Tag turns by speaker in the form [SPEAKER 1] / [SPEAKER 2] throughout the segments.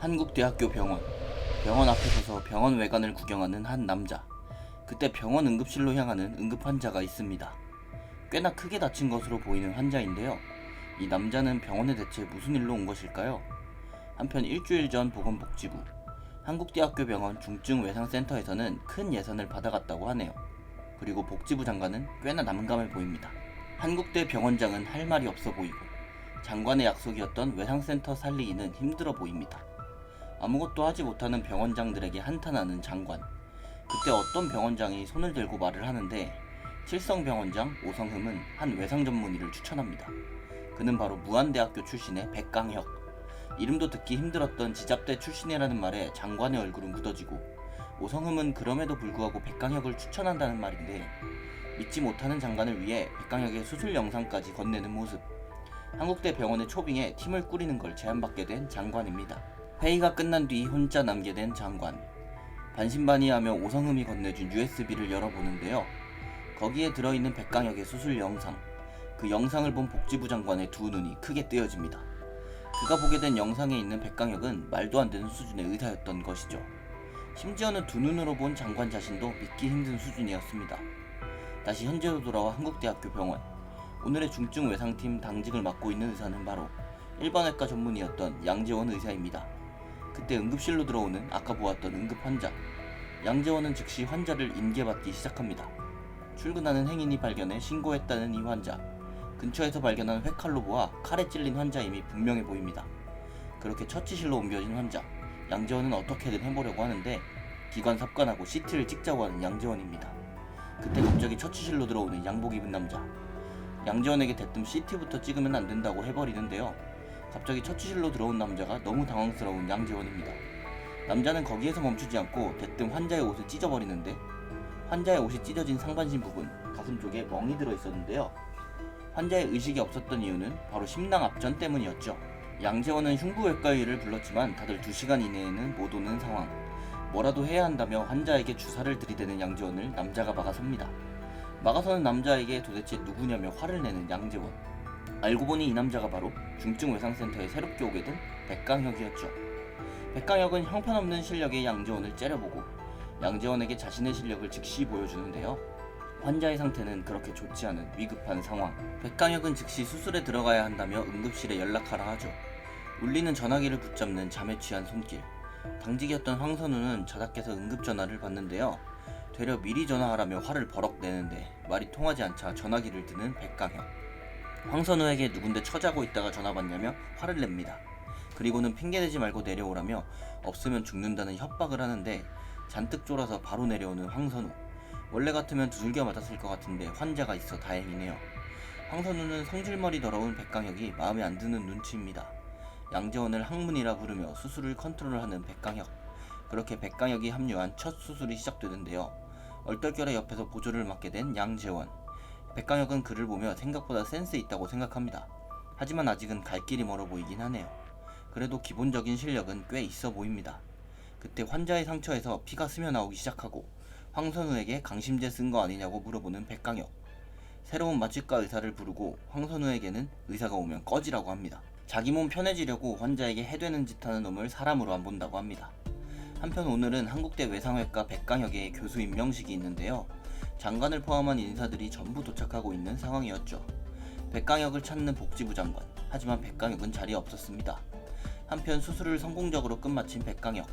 [SPEAKER 1] 한국대학교 병원. 병원 앞에 서서 병원 외관을 구경하는 한 남자. 그때 병원 응급실로 향하는 응급 환자가 있습니다. 꽤나 크게 다친 것으로 보이는 환자인데요. 이 남자는 병원에 대체 무슨 일로 온 것일까요? 한편 일주일 전 보건복지부 한국대학교 병원 중증외상센터에서는 큰 예산을 받아갔다고 하네요. 그리고 복지부 장관은 꽤나 난감해 보입니다. 한국대 병원장은 할 말이 없어 보이고 장관의 약속이었던 외상센터 살리기는 힘들어 보입니다. 아무것도 하지 못하는 병원장들에게 한탄하는 장관. 그때 어떤 병원장이 손을 들고 말을 하는데 칠성병원장 오성흠은 한 외상 전문의를 추천합니다. 그는 바로 무안대학교 출신의 백강혁. 이름도 듣기 힘들었던 지잡대 출신이라는 말에 장관의 얼굴은 굳어지고 오성흠은 그럼에도 불구하고 백강혁을 추천한다는 말인데 믿지 못하는 장관을 위해 백강혁의 수술 영상까지 건네는 모습. 한국대 병원의 초빙에 팀을 꾸리는 걸 제안받게 된 장관입니다. 회의가 끝난 뒤 혼자 남게 된 장관. 반신반의하며 오성흠이 건네준 USB를 열어보는데요. 거기에 들어있는 백강혁의 수술 영상. 그 영상을 본 복지부 장관의 두 눈이 크게 뜨여집니다. 그가 보게 된 영상에 있는 백강혁은 말도 안 되는 수준의 의사였던 것이죠. 심지어는 두 눈으로 본 장관 자신도 믿기 힘든 수준이었습니다. 다시 현재로 돌아와 한국대학교 병원. 오늘의 중증외상팀 당직을 맡고 있는 의사는 바로 일반외과 전문의였던 양재원 의사입니다. 그때 응급실로 들어오는 아까 보았던 응급 환자. 양재원은 즉시 환자를 인계받기 시작합니다. 출근하는 행인이 발견해 신고했다는 이 환자. 근처에서 발견한 회칼로 보아 칼에 찔린 환자임이 분명해 보입니다. 그렇게 처치실로 옮겨진 환자. 양재원은 어떻게든 해보려고 하는데 기관 삽관하고 CT를 찍자고 하는 양재원입니다. 그때 갑자기 처치실로 들어오는 양복 입은 남자. 양재원에게 대뜸 CT부터 찍으면 안 된다고 해버리는데요. 갑자기 처치실로 들어온 남자가 너무 당황스러운 양재원입니다. 남자는 거기에서 멈추지 않고 대뜸 환자의 옷을 찢어버리는데 환자의 옷이 찢어진 상반신 부분, 가슴 쪽에 멍이 들어있었는데요. 환자의 의식이 없었던 이유는 바로 심낭압전 때문이었죠. 양재원은 흉부외과의를 불렀지만 다들 2시간 이내에는 못 오는 상황. 뭐라도 해야 한다며 환자에게 주사를 들이대는 양재원을 남자가 막아섭니다. 막아서는 남자에게 도대체 누구냐며 화를 내는 양재원. 알고 보니 이 남자가 바로 중증외상센터에 새롭게 오게 된 백강혁이었죠. 백강혁은 형편없는 실력의 양재원을 째려보고 양재원에게 자신의 실력을 즉시 보여주는데요. 환자의 상태는 그렇게 좋지 않은 위급한 상황. 백강혁은 즉시 수술에 들어가야 한다며 응급실에 연락하라 하죠. 울리는 전화기를 붙잡는 잠에 취한 손길. 당직이었던 황선우는 자답게서 응급전화를 받는데요. 되려 미리 전화하라며 화를 버럭 내는데 말이 통하지 않자 전화기를 드는 백강혁. 황선우에게 누군데 처자고 있다가 전화 받냐며 화를 냅니다. 그리고는 핑계대지 말고 내려오라며 없으면 죽는다는 협박을 하는데 잔뜩 쫄아서 바로 내려오는 황선우. 원래 같으면 두들겨 맞았을 것 같은데 환자가 있어 다행이네요. 황선우는 성질머리 더러운 백강혁이 마음에 안 드는 눈치입니다. 양재원을 항문이라 부르며 수술을 컨트롤하는 백강혁. 그렇게 백강혁이 합류한 첫 수술이 시작되는데요. 얼떨결에 옆에서 보조를 맡게 된 양재원. 백강혁은 그를 보며 생각보다 센스 있다고 생각합니다. 하지만 아직은 갈 길이 멀어 보이긴 하네요. 그래도 기본적인 실력은 꽤 있어 보입니다. 그때 환자의 상처에서 피가 스며나오기 시작하고 황선우에게 강심제 쓴 거 아니냐고 물어보는 백강혁. 새로운 마취과 의사를 부르고 황선우에게는 의사가 오면 꺼지라고 합니다. 자기 몸 편해지려고 환자에게 해되는 짓 하는 놈을 사람으로 안 본다고 합니다. 한편 오늘은 한국대 외상외과 백강혁의 교수 임명식이 있는데요. 장관을 포함한 인사들이 전부 도착하고 있는 상황이었죠. 백강혁을 찾는 복지부 장관. 하지만 백강혁은 자리에 없었습니다. 한편 수술을 성공적으로 끝마친 백강혁.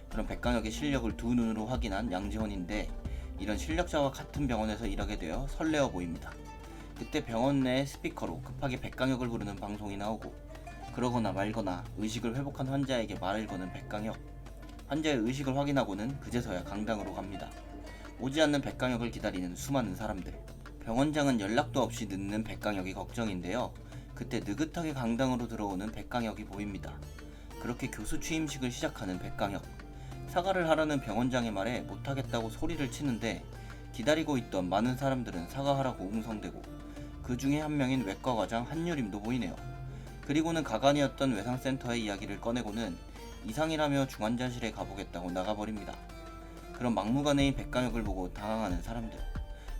[SPEAKER 1] 그런 백강혁의 실력을 두 눈으로 확인한 양재원인데 이런 실력자와 같은 병원에서 일하게 되어 설레어 보입니다. 그때 병원 내 스피커로 급하게 백강혁을 부르는 방송이 나오고 그러거나 말거나 의식을 회복한 환자에게 말을 거는 백강혁. 환자의 의식을 확인하고는 그제서야 강당으로 갑니다. 오지 않는 백강혁을 기다리는 수많은 사람들. 병원장은 연락도 없이 늦는 백강혁이 걱정인데요. 그때 느긋하게 강당으로 들어오는 백강혁이 보입니다. 그렇게 교수 취임식을 시작하는 백강혁. 사과를 하라는 병원장의 말에 못하겠다고 소리를 치는데 기다리고 있던 많은 사람들은 사과하라고 웅성대고 그 중에 한 명인 외과과장 한유림도 보이네요. 그리고는 가관이었던 외상센터의 이야기를 꺼내고는 이상이라며 중환자실에 가보겠다고 나가버립니다. 그런 막무가내인 백강혁을 보고 당황하는 사람들.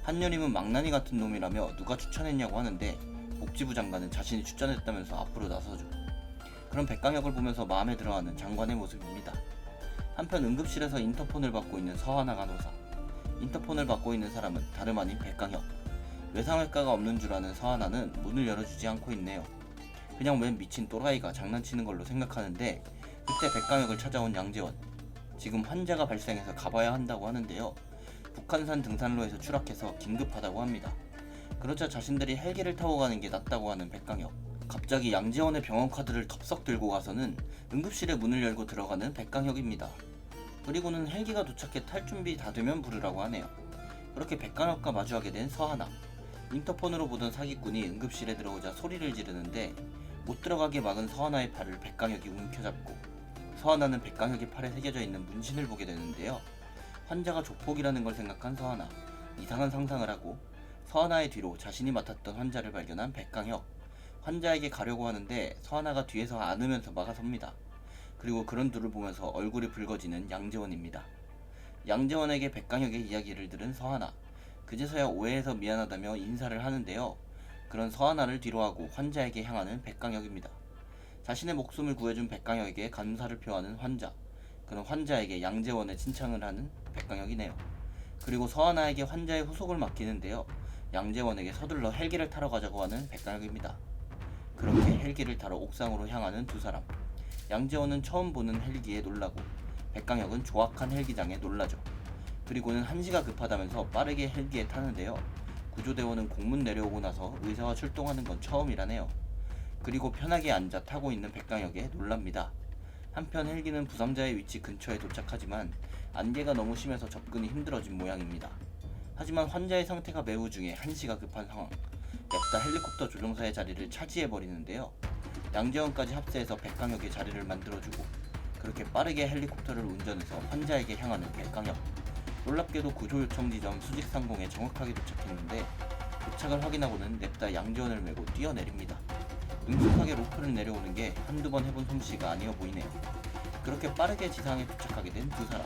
[SPEAKER 1] 한유림은 망나니 같은 놈이라며 누가 추천했냐고 하는데 복지부 장관은 자신이 추천했다면서 앞으로 나서죠. 그런 백강혁을 보면서 마음에 들어하는 장관의 모습입니다. 한편 응급실에서 인터폰을 받고 있는 서하나 간호사. 인터폰을 받고 있는 사람은 다름 아닌 백강혁. 외상외과가 없는 줄 아는 서하나는 문을 열어주지 않고 있네요. 그냥 웬 미친 또라이가 장난치는 걸로 생각하는데 그때 백강혁을 찾아온 양재원. 지금 환자가 발생해서 가봐야 한다고 하는데요. 북한산 등산로에서 추락해서 긴급하다고 합니다. 그러자 자신들이 헬기를 타고 가는 게 낫다고 하는 백강혁. 갑자기 양재원의 병원 카드를 덥석 들고 가서는 응급실의 문을 열고 들어가는 백강혁입니다. 그리고는 헬기가 도착해 탈 준비 다 되면 부르라고 하네요. 그렇게 백강혁과 마주하게 된 서하나. 인터폰으로 보던 사기꾼이 응급실에 들어오자 소리를 지르는데 못 들어가게 막은 서하나의 팔을 백강혁이 움켜잡고 서하나는 백강혁의 팔에 새겨져 있는 문신을 보게 되는데요. 환자가 조폭이라는 걸 생각한 서하나. 이상한 상상을 하고 서하나의 뒤로 자신이 맡았던 환자를 발견한 백강혁. 환자에게 가려고 하는데 서하나가 뒤에서 안으면서 막아섭니다. 그리고 그런 둘을 보면서 얼굴이 붉어지는 양재원입니다. 양재원에게 백강혁의 이야기를 들은 서하나. 그제서야 오해해서 미안하다며 인사를 하는데요. 그런 서하나를 뒤로하고 환자에게 향하는 백강혁입니다. 자신의 목숨을 구해준 백강혁에게 감사를 표하는 환자. 그런 환자에게 양재원의 칭찬을 하는 백강혁이네요. 그리고 서하나에게 환자의 후속을 맡기는데요. 양재원에게 서둘러 헬기를 타러 가자고 하는 백강혁입니다. 그렇게 헬기를 타러 옥상으로 향하는 두 사람. 양재원은 처음 보는 헬기에 놀라고 백강혁은 조악한 헬기장에 놀라죠. 그리고는 한시가 급하다면서 빠르게 헬기에 타는데요. 구조대원은 공문 내려오고 나서 의사가 출동하는 건 처음이라네요. 그리고 편하게 앉아 타고 있는 백강혁에 놀랍니다. 한편 헬기는 부상자의 위치 근처에 도착하지만 안개가 너무 심해서 접근이 힘들어진 모양입니다. 하지만 환자의 상태가 매우 중해 한시가 급한 상황. 냅다 헬리콥터 조종사의 자리를 차지해버리는데요. 양재원까지 합세해서 백강혁의 자리를 만들어주고 그렇게 빠르게 헬리콥터를 운전해서 환자에게 향하는 백강혁. 놀랍게도 구조요청 지점 수직상공에 정확하게 도착했는데 도착을 확인하고는 냅다 양재원을 메고 뛰어내립니다. 능숙하게 로프를 내려오는 게 한두 번 해본 솜씨가 아니어 보이네요. 그렇게 빠르게 지상에 도착하게 된 두 사람.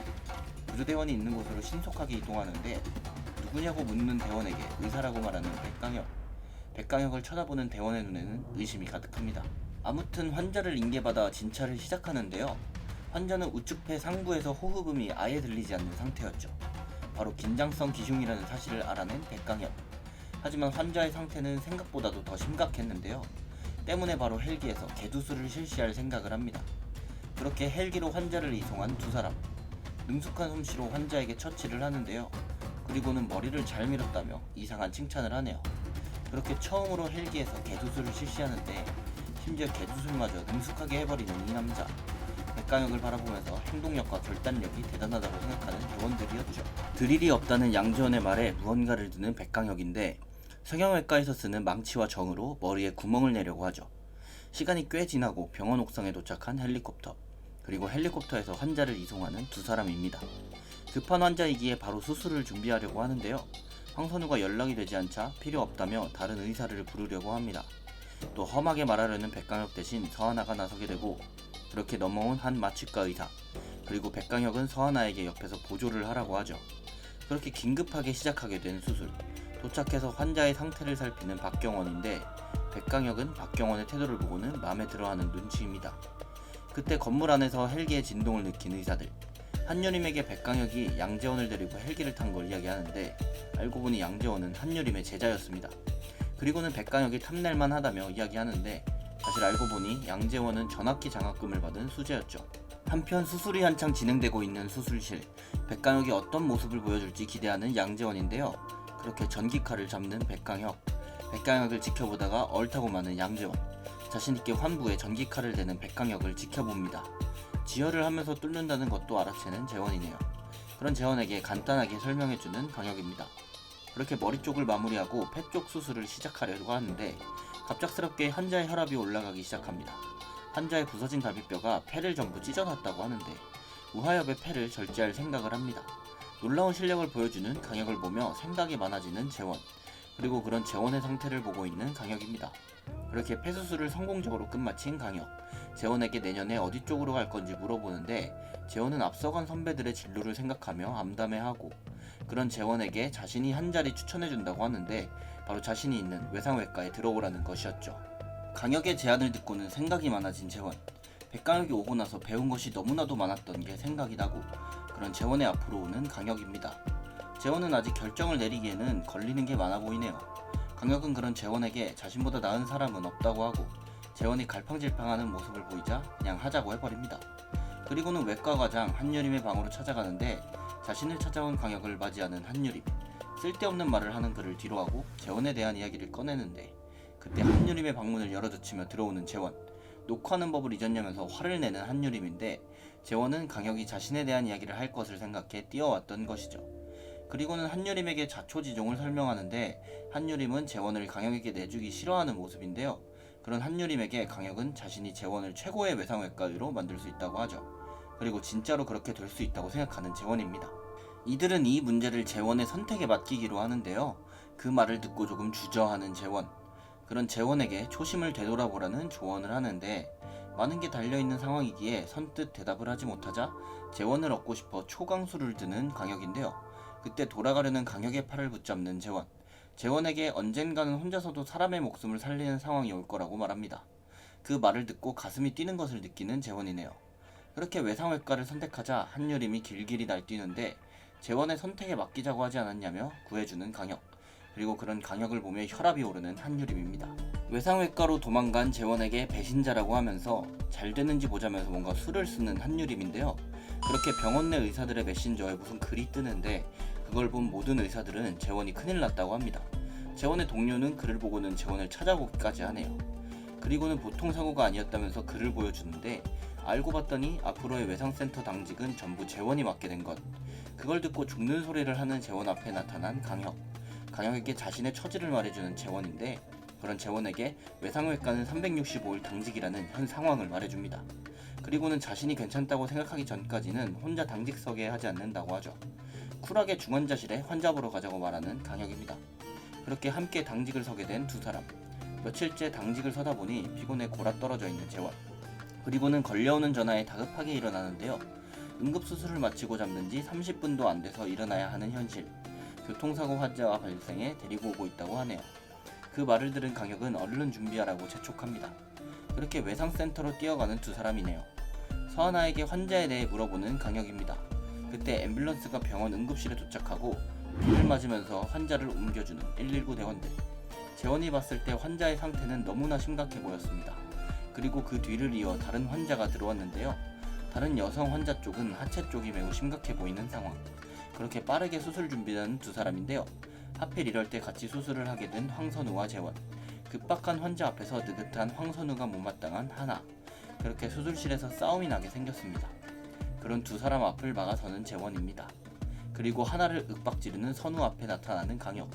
[SPEAKER 1] 구조대원이 있는 곳으로 신속하게 이동하는데 누구냐고 묻는 대원에게 의사라고 말하는 백강혁. 백강혁을 쳐다보는 대원의 눈에는 의심이 가득합니다. 아무튼 환자를 인계받아 진찰을 시작하는데요. 환자는 우측폐 상부에서 호흡음이 아예 들리지 않는 상태였죠. 바로 긴장성 기흉이라는 사실을 알아낸 백강혁. 하지만 환자의 상태는 생각보다도 더 심각했는데요. 때문에 바로 헬기에서 개두수를 실시할 생각을 합니다. 그렇게 헬기로 환자를 이송한 두 사람. 능숙한 솜씨로 환자에게 처치를 하는데요. 그리고는 머리를 잘 밀었다며 이상한 칭찬을 하네요. 그렇게 처음으로 헬기에서 개두수를 실시하는데 심지어 개두술마저 능숙하게 해버리는 이 남자. 백강혁을 바라보면서 행동력과 결단력이 대단하다고 생각하는 대원들이었죠. 드릴이 없다는 양재원의 말에 무언가를 드는 백강혁인데 성형외과에서 쓰는 망치와 정으로 머리에 구멍을 내려고 하죠. 시간이 꽤 지나고 병원 옥상에 도착한 헬리콥터. 그리고 헬리콥터에서 환자를 이송하는 두 사람입니다. 급한 환자이기에 바로 수술을 준비하려고 하는데요. 황선우가 연락이 되지 않자 필요 없다며 다른 의사를 부르려고 합니다. 또 험하게 말하려는 백강혁 대신 서하나가 나서게 되고 그렇게 넘어온 한 마취과 의사. 그리고 백강혁은 서하나에게 옆에서 보조를 하라고 하죠. 그렇게 긴급하게 시작하게 된 수술. 도착해서 환자의 상태를 살피는 박경원인데 백강혁은 박경원의 태도를 보고는 마음에 들어하는 눈치입니다. 그때 건물 안에서 헬기의 진동을 느낀 의사들. 한유림에게 백강혁이 양재원을 데리고 헬기를 탄 걸 이야기하는데 알고 보니 양재원은 한유림의 제자였습니다. 그리고는 백강혁이 탐낼만 하다며 이야기하는데 사실 알고 보니 양재원은 전학기 장학금을 받은 수재였죠. 한편 수술이 한창 진행되고 있는 수술실. 백강혁이 어떤 모습을 보여줄지 기대하는 양재원인데요. 그렇게 전기칼을 잡는 백강혁. 백강혁을 지켜보다가 얼타고 마는 양재원. 자신있게 환부에 전기칼을 대는 백강혁을 지켜봅니다. 지혈을 하면서 뚫는다는 것도 알아채는 재원이네요. 그런 재원에게 간단하게 설명해주는 강혁입니다. 그렇게 머리 쪽을 마무리하고 폐 쪽 수술을 시작하려고 하는데 갑작스럽게 환자의 혈압이 올라가기 시작합니다. 환자의 부서진 갈비뼈가 폐를 전부 찢어놨다고 하는데 우하엽의 폐를 절제할 생각을 합니다. 놀라운 실력을 보여주는 강혁을 보며 생각이 많아지는 재원. 그리고 그런 재원의 상태를 보고 있는 강혁입니다. 그렇게 폐수술을 성공적으로 끝마친 강혁. 재원에게 내년에 어디 쪽으로 갈 건지 물어보는데 재원은 앞서간 선배들의 진로를 생각하며 암담해하고 그런 재원에게 자신이 한 자리 추천해준다고 하는데 바로 자신이 있는 외상외과에 들어오라는 것이었죠. 강혁의 제안을 듣고는 생각이 많아진 재원. 백강혁이 오고 나서 배운 것이 너무나도 많았던 게 생각이 나고 그런 재원의 앞으로 오는 강혁입니다. 재원은 아직 결정을 내리기에는 걸리는 게 많아 보이네요. 강혁은 그런 재원에게 자신보다 나은 사람은 없다고 하고 재원이 갈팡질팡하는 모습을 보이자 그냥 하자고 해버립니다. 그리고는 외과과장 한유림의 방으로 찾아가는데 자신을 찾아온 강혁을 맞이하는 한유림, 쓸데없는 말을 하는 그를 뒤로하고 재원에 대한 이야기를 꺼내는데 그때 한유림의 방문을 열어젖히며 들어오는 재원, 녹화하는 법을 잊었냐면서 화를 내는 한유림인데 재원은 강혁이 자신에 대한 이야기를 할 것을 생각해 뛰어왔던 것이죠. 그리고는 한유림에게 자초지종을 설명하는데 한유림은 재원을 강혁에게 내주기 싫어하는 모습인데요. 그런 한유림에게 강혁은 자신이 재원을 최고의 외상외과 의로 만들 수 있다고 하죠. 그리고 진짜로 그렇게 될 수 있다고 생각하는 재원입니다. 이들은 이 문제를 재원의 선택에 맡기기로 하는데요. 그 말을 듣고 조금 주저하는 재원. 그런 재원에게 초심을 되돌아보라는 조언을 하는데 많은 게 달려있는 상황이기에 선뜻 대답을 하지 못하자 재원을 얻고 싶어 초강수를 드는 강혁인데요. 그때 돌아가려는 강혁의 팔을 붙잡는 재원. 재원에게 언젠가는 혼자서도 사람의 목숨을 살리는 상황이 올 거라고 말합니다. 그 말을 듣고 가슴이 뛰는 것을 느끼는 재원이네요. 그렇게 외상외과를 선택하자 한유림이 길길이 날뛰는데 재원의 선택에 맡기자고 하지 않았냐며 구해주는 강혁. 그리고 그런 강혁을 보며 혈압이 오르는 한유림입니다. 외상외과로 도망간 재원에게 배신자라고 하면서 잘 되는지 보자면서 뭔가 수를 쓰는 한유림인데요. 그렇게 병원 내 의사들의 메신저에 무슨 글이 뜨는데 그걸 본 모든 의사들은 재원이 큰일 났다고 합니다. 재원의 동료는 글을 보고는 재원을 찾아오기까지 하네요. 그리고는 보통 사고가 아니었다면서 글을 보여주는데 알고 봤더니 앞으로의 외상센터 당직은 전부 재원이 맡게 된 것. 그걸 듣고 죽는 소리를 하는 재원 앞에 나타난 강혁. 강혁에게 자신의 처지를 말해주는 재원인데 그런 재원에게 외상외과는 365일 당직이라는 현 상황을 말해줍니다. 그리고는 자신이 괜찮다고 생각하기 전까지는 혼자 당직 서게 하지 않는다고 하죠. 쿨하게 중환자실에 환자 보러 가자고 말하는 강혁입니다. 그렇게 함께 당직을 서게 된 두 사람. 며칠째 당직을 서다 보니 피곤해 골아 떨어져 있는 재원. 그리고는 걸려오는 전화에 다급하게 일어나는데요. 응급수술을 마치고 잠든 지 30분도 안 돼서 일어나야 하는 현실. 교통사고 환자와 발생해 데리고 오고 있다고 하네요. 그 말을 들은 강혁은 얼른 준비하라고 재촉합니다. 그렇게 외상센터로 뛰어가는 두 사람이네요. 서하나에게 환자에 대해 물어보는 강혁입니다. 그때 앰뷸런스가 병원 응급실에 도착하고 비를 맞으면서 환자를 옮겨주는 119 대원들. 재원이 봤을 때 환자의 상태는 너무나 심각해 보였습니다. 그리고 그 뒤를 이어 다른 환자가 들어왔는데요. 다른 여성 환자 쪽은 하체 쪽이 매우 심각해 보이는 상황. 그렇게 빠르게 수술 준비하는 두 사람인데요. 하필 이럴 때 같이 수술을 하게 된 황선우와 재원. 급박한 환자 앞에서 느긋한 황선우가 못마땅한 하나. 그렇게 수술실에서 싸움이 나게 생겼습니다. 그런 두 사람 앞을 막아서는 재원입니다. 그리고 하나를 윽박지르는 선우 앞에 나타나는 강혁.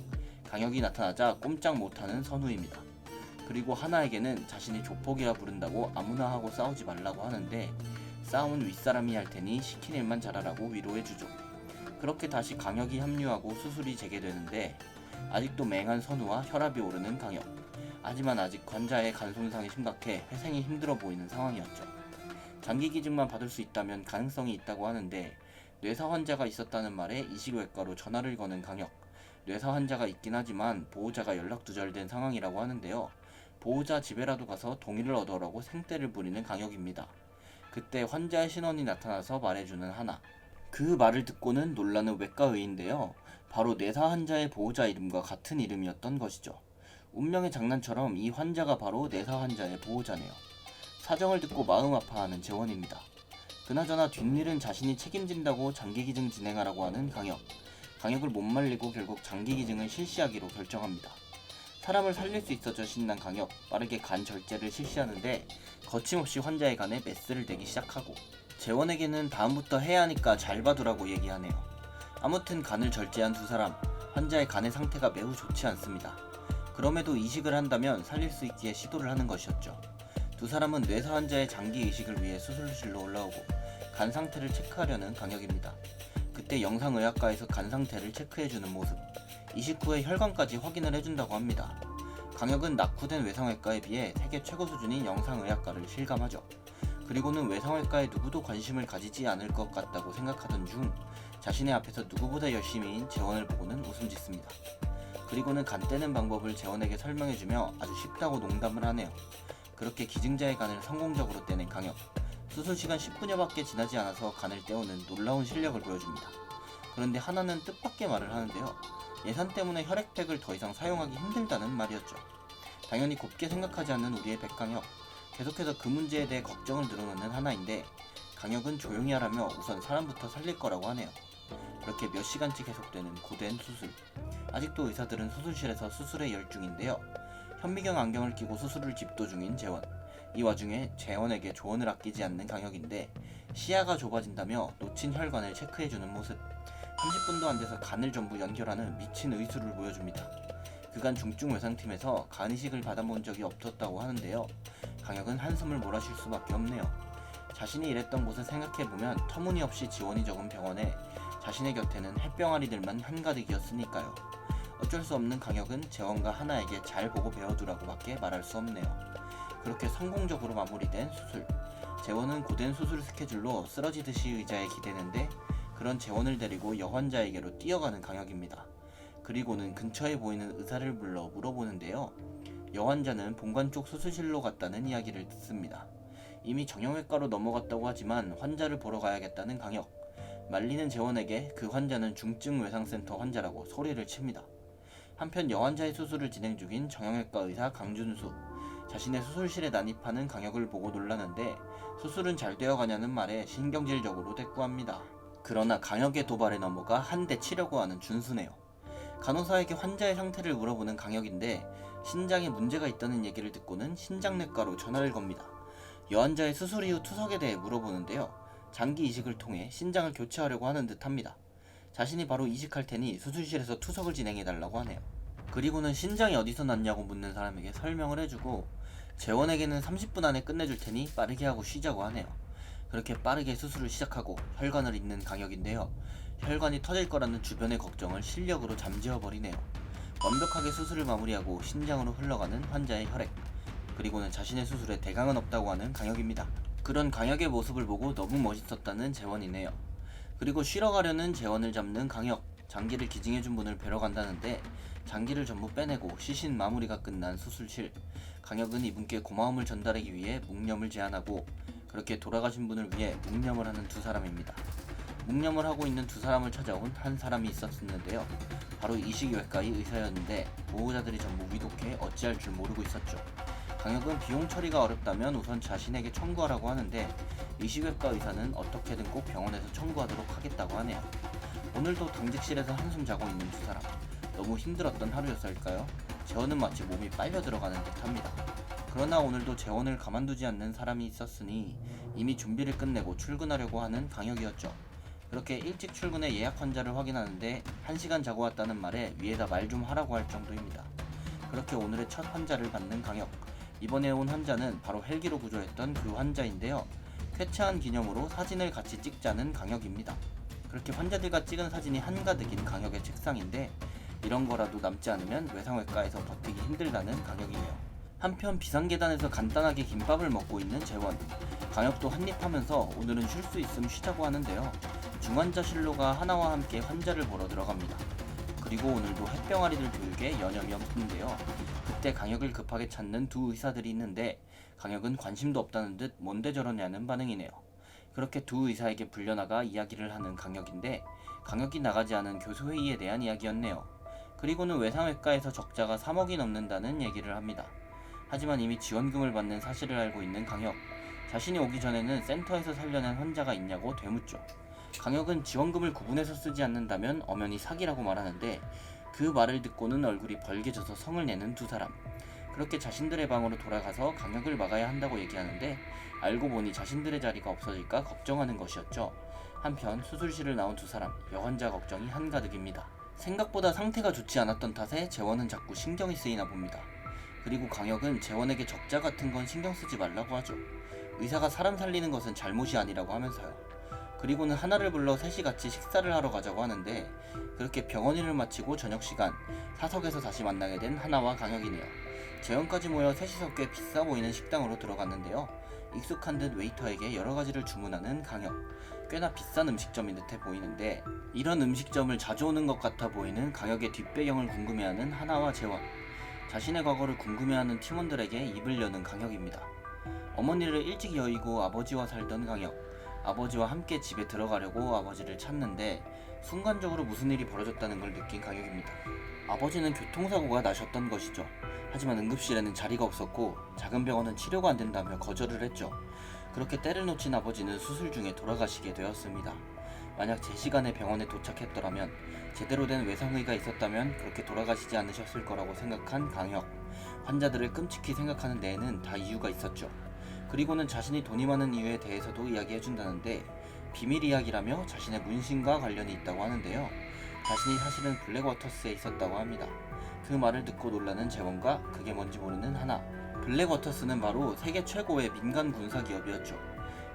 [SPEAKER 1] 강혁이 나타나자 꼼짝 못하는 선우입니다. 그리고 하나에게는 자신이 조폭이라 부른다고 아무나 하고 싸우지 말라고 하는데 싸움은 윗사람이 할 테니 시킨 일만 잘하라고 위로해주죠. 그렇게 다시 강혁이 합류하고 수술이 재개되는데 아직도 맹한 선우와 혈압이 오르는 강혁. 하지만 아직 환자의 간 손상이 심각해 회생이 힘들어 보이는 상황이었죠. 장기기증만 받을 수 있다면 가능성이 있다고 하는데 뇌사 환자가 있었다는 말에 이식외과로 전화를 거는 강혁. 뇌사 환자가 있긴 하지만 보호자가 연락 두절된 상황이라고 하는데요. 보호자 집에라도 가서 동의를 얻으라고 생떼를 부리는 강혁입니다. 그때 환자의 신원이 나타나서 말해주는 하나. 그 말을 듣고는 놀라는 외과의인데요. 바로 뇌사 환자의 보호자 이름과 같은 이름이었던 것이죠. 운명의 장난처럼 이 환자가 바로 뇌사 환자의 보호자네요. 사정을 듣고 마음 아파하는 재원입니다. 그나저나 뒷일은 자신이 책임진다고 장기기증 진행하라고 하는 강혁. 강혁을 못 말리고 결국 장기기증을 실시하기로 결정합니다. 사람을 살릴 수 있어져 신난 강혁. 빠르게 간 절제를 실시하는데 거침없이 환자의 간에 메스를 대기 시작하고 재원에게는 다음부터 해야 하니까 잘 봐두라고 얘기하네요. 아무튼 간을 절제한 두 사람. 환자의 간의 상태가 매우 좋지 않습니다. 그럼에도 이식을 한다면 살릴 수 있기에 시도를 하는 것이었죠. 두 사람은 뇌사 환자의 장기 이식을 위해 수술실로 올라오고 간 상태를 체크하려는 강혁입니다. 그때 영상의학과에서 간 상태를 체크해주는 모습. 이식 후에 혈관까지 확인을 해준다고 합니다. 강혁은 낙후된 외상외과에 비해 세계 최고 수준인 영상의학과를 실감하죠. 그리고는 외상외과에 누구도 관심을 가지지 않을 것 같다고 생각하던 중 자신의 앞에서 누구보다 열심히인 재원을 보고는 웃음 짓습니다. 그리고는 간 떼는 방법을 재원에게 설명해주며 아주 쉽다고 농담을 하네요. 그렇게 기증자의 간을 성공적으로 떼낸 강혁. 수술 시간 10분여밖에 지나지 않아서 간을 떼우는 놀라운 실력을 보여줍니다. 그런데 하나는 뜻밖의 말을 하는데요. 예산 때문에 혈액팩을 더 이상 사용하기 힘들다는 말이었죠. 당연히 곱게 생각하지 않는 우리의 백강혁. 계속해서 그 문제에 대해 걱정을 늘어놓는 하나인데 강혁은 조용히 하라며 우선 사람부터 살릴 거라고 하네요. 그렇게 몇 시간째 계속되는 고된 수술. 아직도 의사들은 수술실에서 수술에 열중인데요. 현미경 안경을 끼고 수술을 집도 중인 재원. 이 와중에 재원에게 조언을 아끼지 않는 강혁인데 시야가 좁아진다며 놓친 혈관을 체크해주는 모습. 30분도 안 돼서 간을 전부 연결하는 미친 의술을 보여줍니다. 그간 중증외상팀에서 간이식을 받아본 적이 없었다고 하는데요. 강혁은 한숨을 몰아쉴 수밖에 없네요. 자신이 일했던 곳을 생각해보면 터무니없이 지원이 적은 병원에 자신의 곁에는 햇병아리들만 한가득이었으니까요. 어쩔 수 없는 강혁은 재원과 하나에게 잘 보고 배워두라고 밖에 말할 수 없네요. 그렇게 성공적으로 마무리된 수술. 재원은 고된 수술 스케줄로 쓰러지듯이 의자에 기대는데 그런 재원을 데리고 여환자에게로 뛰어가는 강혁입니다. 그리고는 근처에 보이는 의사를 불러 물어보는데요. 여환자는 본관 쪽 수술실로 갔다는 이야기를 듣습니다. 이미 정형외과로 넘어갔다고 하지만 환자를 보러 가야겠다는 강혁. 말리는 재원에게 그 환자는 중증외상센터 환자라고 소리를 칩니다. 한편 여환자의 수술을 진행 중인 정형외과 의사 강준수. 자신의 수술실에 난입하는 강혁을 보고 놀라는데 수술은 잘 되어가냐는 말에 신경질적으로 대꾸합니다. 그러나 강혁의 도발에 넘어가 한 대 치려고 하는 준수네요. 간호사에게 환자의 상태를 물어보는 강혁인데 신장에 문제가 있다는 얘기를 듣고는 신장내과로 전화를 겁니다. 여환자의 수술 이후 투석에 대해 물어보는데요. 장기 이식을 통해 신장을 교체하려고 하는 듯합니다. 자신이 바로 이식할 테니 수술실에서 투석을 진행해달라고 하네요. 그리고는 신장이 어디서 났냐고 묻는 사람에게 설명을 해주고 재원에게는 30분 안에 끝내줄 테니 빠르게 하고 쉬자고 하네요. 그렇게 빠르게 수술을 시작하고 혈관을 잇는 강혁인데요. 혈관이 터질 거라는 주변의 걱정을 실력으로 잠재워버리네요. 완벽하게 수술을 마무리하고 신장으로 흘러가는 환자의 혈액. 그리고는 자신의 수술에 대강은 없다고 하는 강혁입니다. 그런 강혁의 모습을 보고 너무 멋있었다는 재원이네요. 그리고 쉬러 가려는 재원을 잡는 강혁. 장기를 기증해준 분을 뵈러 간다는데 장기를 전부 빼내고 시신 마무리가 끝난 수술실. 강혁은 이분께 고마움을 전달하기 위해 묵념을 제안하고 그렇게 돌아가신 분을 위해 묵념을 하는 두 사람입니다. 묵념을 하고 있는 두 사람을 찾아온 한 사람이 있었는데요. 바로 이식외과의 의사였는데 보호자들이 전부 위독해 어찌할 줄 모르고 있었죠. 강혁은 비용 처리가 어렵다면 우선 자신에게 청구하라고 하는데 이식외과 의사는 어떻게든 꼭 병원에서 청구하도록 하겠다고 하네요. 오늘도 당직실에서 한숨 자고 있는 두 사람. 너무 힘들었던 하루였을까요? 재원은 마치 몸이 빨려 들어가는 듯합니다. 그러나 오늘도 재원을 가만두지 않는 사람이 있었으니 이미 준비를 끝내고 출근하려고 하는 강혁이었죠. 그렇게 일찍 출근해 예약 환자를 확인하는데 1시간 자고 왔다는 말에 위에다 말 좀 하라고 할 정도입니다. 그렇게 오늘의 첫 환자를 받는 강혁. 이번에 온 환자는 바로 헬기로 구조했던 그 환자인데요. 쾌차한 기념으로 사진을 같이 찍자는 강혁입니다. 그렇게 환자들과 찍은 사진이 한가득인 강혁의 책상인데 이런 거라도 남지 않으면 외상외과에서 버티기 힘들다는 강혁이네요. 한편 비상계단에서 간단하게 김밥을 먹고 있는 재원. 강혁도 한입하면서 오늘은 쉴 수 있음 쉬자고 하는데요. 중환자실로가 하나와 함께 환자를 보러 들어갑니다. 그리고 오늘도 햇병아리들 교육에 여념이 없는데요. 그때 강혁을 급하게 찾는 두 의사들이 있는데 강혁은 관심도 없다는 듯 뭔데 저러냐는 반응이네요. 그렇게 두 의사에게 불려나가 이야기를 하는 강혁인데 강혁이 나가지 않은 교수회의에 대한 이야기였네요. 그리고는 외상외과에서 적자가 3억이 넘는다는 얘기를 합니다. 하지만 이미 지원금을 받는 사실을 알고 있는 강혁. 자신이 오기 전에는 센터에서 살려낸 환자가 있냐고 되묻죠. 강혁은 지원금을 구분해서 쓰지 않는다면 엄연히 사기라고 말하는데 그 말을 듣고는 얼굴이 벌개져서 성을 내는 두 사람. 그렇게 자신들의 방으로 돌아가서 강혁을 막아야 한다고 얘기하는데 알고 보니 자신들의 자리가 없어질까 걱정하는 것이었죠. 한편 수술실을 나온 두 사람, 여환자 걱정이 한가득입니다. 생각보다 상태가 좋지 않았던 탓에 재원은 자꾸 신경이 쓰이나 봅니다. 그리고 강혁은 재원에게 적자 같은 건 신경 쓰지 말라고 하죠. 의사가 사람 살리는 것은 잘못이 아니라고 하면서요. 그리고는 하나를 불러 셋이 같이 식사를 하러 가자고 하는데 그렇게 병원 일을 마치고 저녁시간 사석에서 다시 만나게 된 하나와 강혁이네요. 재원까지 모여 셋이서 꽤 비싸 보이는 식당으로 들어갔는데요. 익숙한 듯 웨이터에게 여러가지를 주문하는 강혁. 꽤나 비싼 음식점인 듯해 보이는데 이런 음식점을 자주 오는 것 같아 보이는 강혁의 뒷배경을 궁금해하는 하나와 재원. 자신의 과거를 궁금해하는 팀원들에게 입을 여는 강혁입니다. 어머니를 일찍 여의고 아버지와 살던 강혁. 아버지와 함께 집에 들어가려고 아버지를 찾는데 순간적으로 무슨 일이 벌어졌다는 걸 느낀 강혁입니다. 아버지는 교통사고가 나셨던 것이죠. 하지만 응급실에는 자리가 없었고 작은 병원은 치료가 안 된다며 거절을 했죠. 그렇게 때를 놓친 아버지는 수술 중에 돌아가시게 되었습니다. 만약 제 시간에 병원에 도착했더라면, 제대로 된 외상의가 있었다면 그렇게 돌아가시지 않으셨을 거라고 생각한 강혁. 환자들을 끔찍히 생각하는 데에는 다 이유가 있었죠. 그리고는 자신이 돈이 많은 이유에 대해서도 이야기해준다는데, 비밀 이야기라며 자신의 문신과 관련이 있다고 하는데요. 자신이 사실은 블랙워터스에 있었다고 합니다. 그 말을 듣고 놀라는 재원과 그게 뭔지 모르는 하나. 블랙워터스는 바로 세계 최고의 민간 군사 기업이었죠.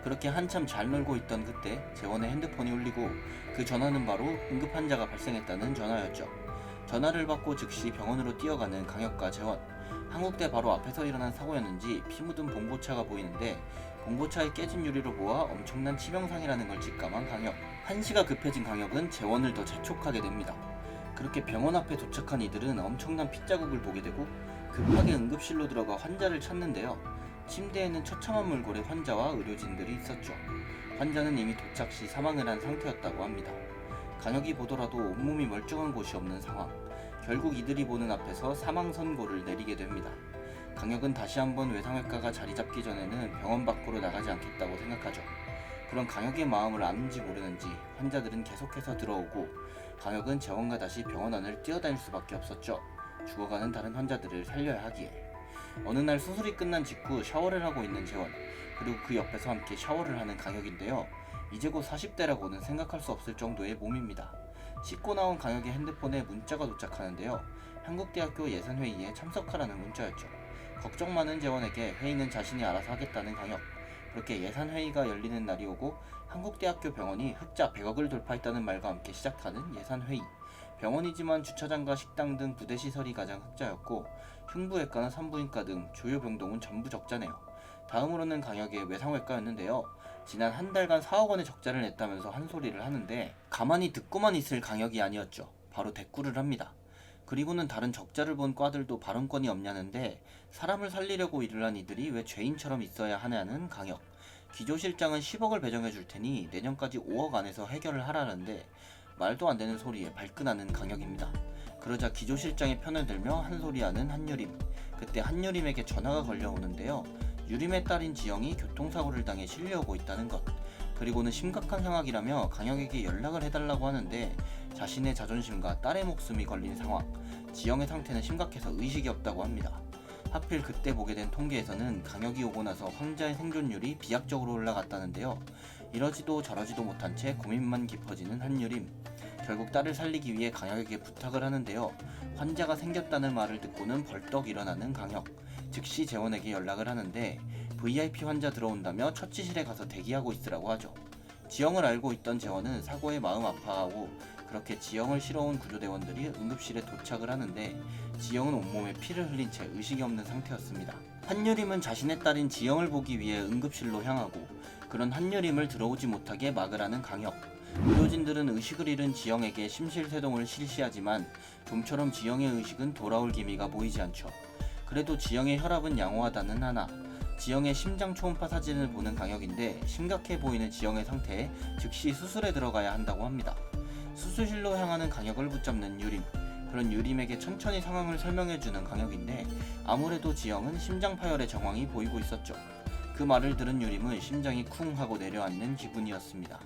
[SPEAKER 1] 그렇게 한참 잘 놀고 있던 그때 재원의 핸드폰이 울리고, 그 전화는 바로 응급 환자가 발생했다는 전화였죠. 전화를 받고 즉시 병원으로 뛰어가는 강혁과 재원. 항국대 바로 앞에서 일어난 사고였는지 피 묻은 봉고차가 보이는데, 봉고차에 깨진 유리로 보아 엄청난 치명상이라는 걸 직감한 강혁. 한시가 급해진 강혁은 재원을 더 재촉하게 됩니다. 그렇게 병원 앞에 도착한 이들은 엄청난 핏자국을 보게 되고 급하게 응급실로 들어가 환자를 찾는데요. 침대에는 처참한 몰골의 환자와 의료진들이 있었죠. 환자는 이미 도착 시 사망을 한 상태였다고 합니다. 강혁이 보더라도 온몸이 멀쩡한 곳이 없는 상황. 결국 이들이 보는 앞에서 사망 선고를 내리게 됩니다. 강혁은 다시 한번 외상외과가 자리 잡기 전에는 병원 밖으로 나가지 않겠다고 생각하죠. 그런 강혁의 마음을 아는지 모르는지 환자들은 계속해서 들어오고, 강혁은 재원과 다시 병원 안을 뛰어다닐 수밖에 없었죠. 죽어가는 다른 환자들을 살려야 하기에. 어느 날 수술이 끝난 직후 샤워를 하고 있는 재원, 그리고 그 옆에서 함께 샤워를 하는 강혁인데요. 이제 곧 40대라고는 생각할 수 없을 정도의 몸입니다. 씻고 나온 강혁의 핸드폰에 문자가 도착하는데요. 한국대학교 예산회의에 참석하라는 문자였죠. 걱정 많은 재원에게 회의는 자신이 알아서 하겠다는 강혁. 그렇게 예산회의가 열리는 날이 오고, 한국대학교 병원이 흑자 100억을 돌파했다는 말과 함께 시작하는 예산회의. 병원이지만 주차장과 식당 등 부대시설이 가장 흑자였고, 흉부외과나 산부인과 등 주요 병동은 전부 적자네요. 다음으로는 강혁의 외상외과였는데요. 지난 한 달간 4억 원의 적자를 냈다면서 한 소리를 하는데, 가만히 듣고만 있을 강혁이 아니었죠. 바로 대꾸를 합니다. 그리고는 다른 적자를 본 과들도 발언권이 없냐는데, 사람을 살리려고 일을 한 이들이 왜 죄인처럼 있어야 하냐는 강혁. 기조실장은 10억을 배정해 줄 테니 내년까지 5억 안에서 해결을 하라는데, 말도 안 되는 소리에 발끈하는 강혁입니다. 그러자 기조실장의 편을 들며 한 소리하는 한유림. 그때 한유림에게 전화가 걸려오는데요. 유림의 딸인 지영이 교통사고를 당해 실려오고 있다는 것. 그리고는 심각한 상황이라며 강혁에게 연락을 해달라고 하는데, 자신의 자존심과 딸의 목숨이 걸린 상황. 지영의 상태는 심각해서 의식이 없다고 합니다. 하필 그때 보게 된 통계에서는 강혁이 오고 나서 황자의 생존율이 비약적으로 올라갔다는데요. 이러지도 저러지도 못한 채 고민만 깊어지는 한유림. 결국 딸을 살리기 위해 강혁에게 부탁을 하는데요. 환자가 생겼다는 말을 듣고는 벌떡 일어나는 강혁. 즉시 재원에게 연락을 하는데, VIP 환자 들어온다며 처치실에 가서 대기하고 있으라고 하죠. 지영을 알고 있던 재원은 사고에 마음 아파하고, 그렇게 지영을 실어온 구조대원들이 응급실에 도착을 하는데, 지영은 온몸에 피를 흘린 채 의식이 없는 상태였습니다. 한유림은 자신의 딸인 지영을 보기 위해 응급실로 향하고, 그런 한유림을 들어오지 못하게 막으라는 강혁. 의료진들은 의식을 잃은 지영에게 심실세동을 실시하지만 좀처럼 지영의 의식은 돌아올 기미가 보이지 않죠. 그래도 지영의 혈압은 양호하다는 하나. 지영의 심장 초음파 사진을 보는 강혁인데, 심각해 보이는 지영의 상태에 즉시 수술에 들어가야 한다고 합니다. 수술실로 향하는 강혁을 붙잡는 유림. 그런 유림에게 천천히 상황을 설명해주는 강혁인데, 아무래도 지영은 심장 파열의 정황이 보이고 있었죠. 그 말을 들은 유림은 심장이 쿵 하고 내려앉는 기분이었습니다.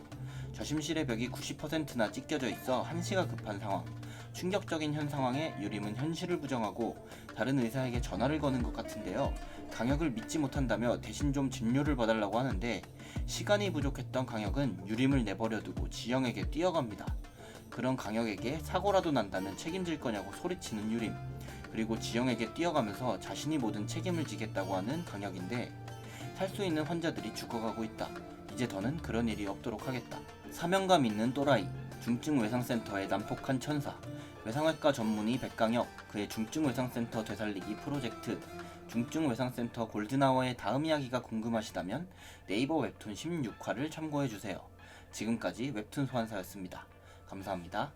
[SPEAKER 1] 저심실의 벽이 90%나 찢겨져 있어 한시가 급한 상황. 충격적인 현 상황에 유림은 현실을 부정하고 다른 의사에게 전화를 거는 것 같은데요. 강혁을 믿지 못한다며 대신 좀 진료를 봐달라고 하는데, 시간이 부족했던 강혁은 유림을 내버려두고 지영에게 뛰어갑니다. 그런 강혁에게 사고라도 난다면 책임질 거냐고 소리치는 유림. 그리고 지영에게 뛰어가면서 자신이 모든 책임을 지겠다고 하는 강혁인데, 살 수 있는 환자들이 죽어가고 있다. 이제 더는 그런 일이 없도록 하겠다. 사명감 있는 또라이. 중증외상센터의 난폭한 천사. 외상외과 전문의 백강혁. 그의 중증외상센터 되살리기 프로젝트. 중증외상센터 골든아워의 다음 이야기가 궁금하시다면 네이버 웹툰 16화를 참고해주세요. 지금까지 웹툰 소환사였습니다. 감사합니다.